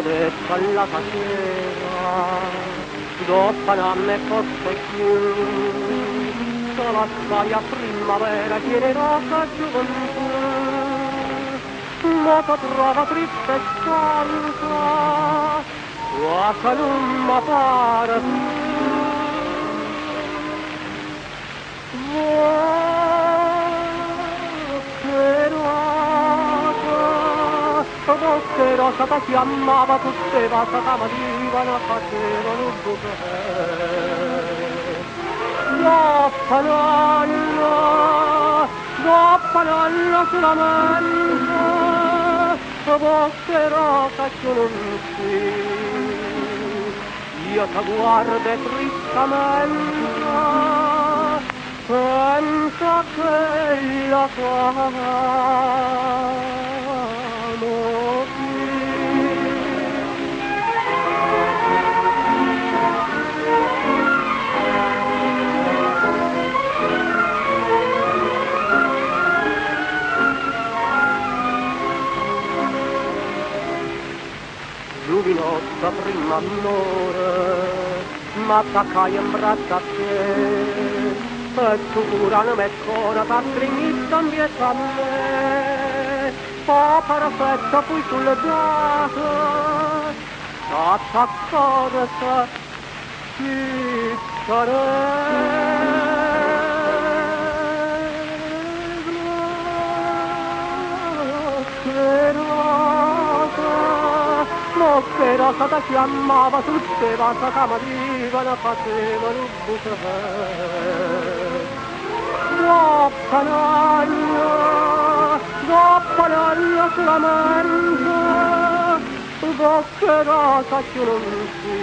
detto alla sera, dopo non ne fosse più, la storia primavera generosa gioventù, ma ti trova triste e stanca, cosa non mi pare che rosa ti chiamava, tutte vasa ti marivano, facevano dopo l'anno solamente, che rosa che non si, io ti guardo tristamente, senza che la amo più. Luminosa prima amore, ma t'accai in braccio a te, e tu pura non me ancora t'attrinista in vita a me, oh perfetto poi sulle date, t'accorsa che rosa ti chiamava, tutte vasa che marivano, facevano bucare. Dopo l'anno solamente, che rosa che non si,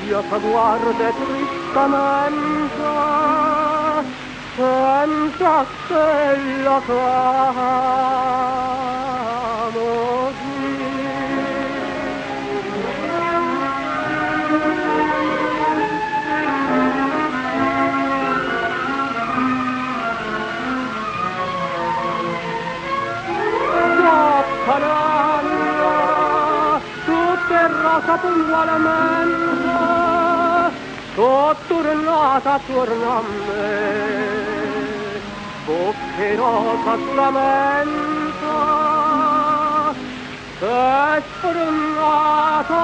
io ti guardo tristamente, senza che la clamo più. Tutte rosa puntualmente, tornata attorno a me, che rosa solamente, che è sfrenata